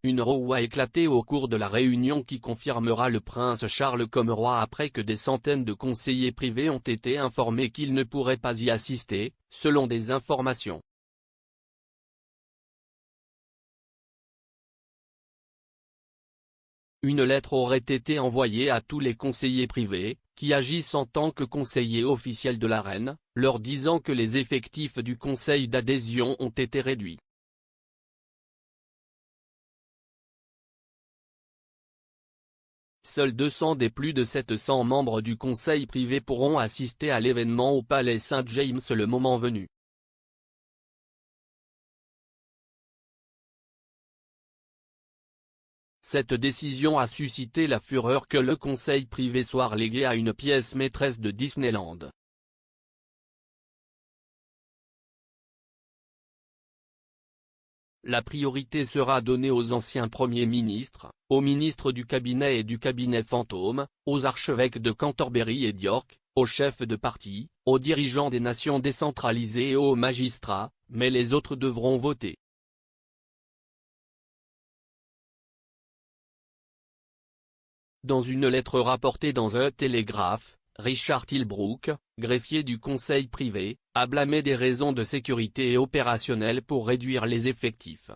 une row a éclaté au cours de la réunion qui confirmera le prince Charles comme roi après que des centaines de conseillers privés ont été informés qu'ils ne pourraient pas y assister, selon des informations. Une lettre aurait été envoyée à tous les conseillers privés, qui agissent en tant que conseillers officiels de la reine, leur disant que les effectifs du conseil d'adhésion ont été réduits. Seuls 200 des plus de 700 membres du conseil privé pourront assister à l'événement au palais St James le moment venu. Cette décision a suscité la fureur que le conseil privé soit relégué à une pièce maîtresse de Disneyland. La priorité sera donnée aux anciens premiers ministres, aux ministres du cabinet et du cabinet fantôme, aux archevêques de Canterbury et d'York, aux chefs de parti, aux dirigeants des nations décentralisées et aux magistrats, mais les autres devront voter. Dans une lettre rapportée dans The Telegraph, Richard Tilbrook, greffier du conseil privé, a blâmé des raisons de sécurité et opérationnelles pour réduire les effectifs.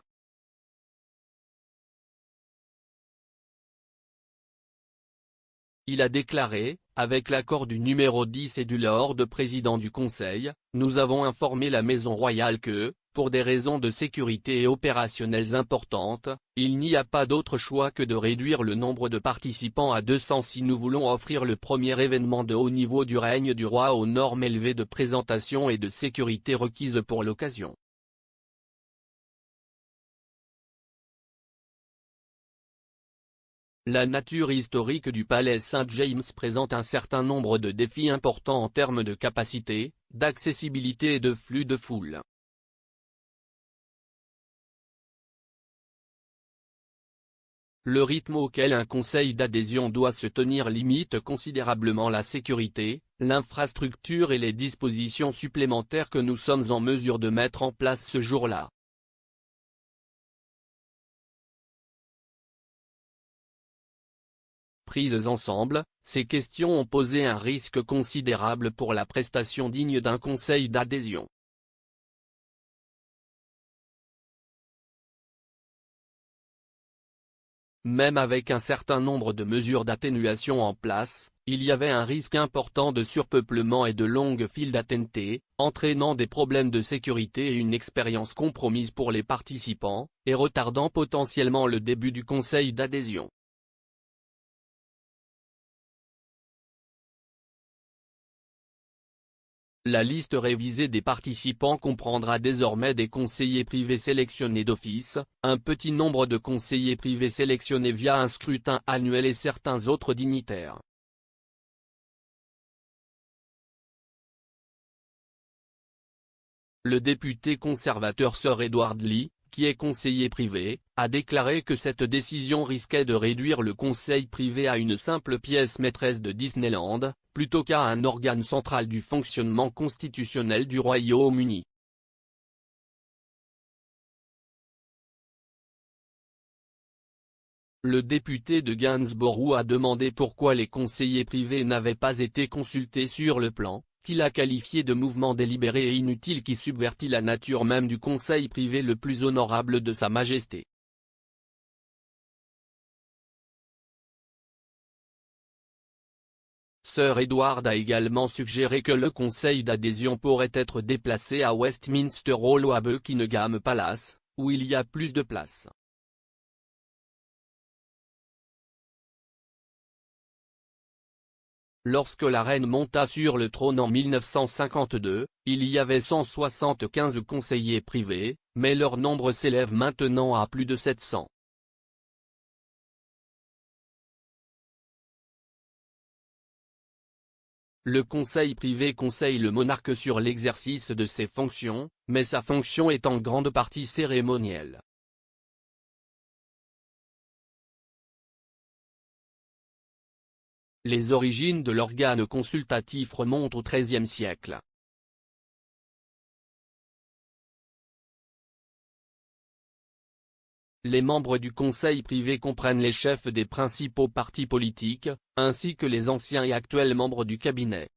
Il a déclaré, avec l'accord du numéro 10 et du Lord président du Conseil, nous avons informé la Maison royale que, pour des raisons de sécurité et opérationnelles importantes, il n'y a pas d'autre choix que de réduire le nombre de participants à 200 si nous voulons offrir le premier événement de haut niveau du règne du roi aux normes élevées de présentation et de sécurité requises pour l'occasion. La nature historique du palais St James présente un certain nombre de défis importants en termes de capacité, d'accessibilité et de flux de foule. Le rythme auquel un conseil d'adhésion doit se tenir limite considérablement la sécurité, l'infrastructure et les dispositions supplémentaires que nous sommes en mesure de mettre en place ce jour-là. Prises ensemble, ces questions ont posé un risque considérable pour la prestation digne d'un conseil d'adhésion. Même avec un certain nombre de mesures d'atténuation en place, il y avait un risque important de surpeuplement et de longues files d'attente, entraînant des problèmes de sécurité et une expérience compromise pour les participants, et retardant potentiellement le début du conseil d'adhésion. La liste révisée des participants comprendra désormais des conseillers privés sélectionnés d'office, un petit nombre de conseillers privés sélectionnés via un scrutin annuel et certains autres dignitaires. Le député conservateur Sir Edward Lee, qui est conseiller privé, a déclaré que cette décision risquait de réduire le conseil privé à une simple pièce maîtresse de Disneyland, plutôt qu'à un organe central du fonctionnement constitutionnel du Royaume-Uni. Le député de Gainsborough a demandé pourquoi les conseillers privés n'avaient pas été consultés sur le plan, qu'il a qualifié de mouvement délibéré et inutile qui subvertit la nature même du conseil privé le plus honorable de Sa Majesté. Sir Edward a également suggéré que le conseil d'adhésion pourrait être déplacé à Westminster Hall ou à Buckingham Palace, où il y a plus de place. Lorsque la reine monta sur le trône en 1952, il y avait 175 conseillers privés, mais leur nombre s'élève maintenant à plus de 700. Le conseil privé conseille le monarque sur l'exercice de ses fonctions, mais sa fonction est en grande partie cérémonielle. Les origines de l'organe consultatif remontent au XIIIe siècle. Les membres du conseil privé comprennent les chefs des principaux partis politiques, ainsi que les anciens et actuels membres du cabinet.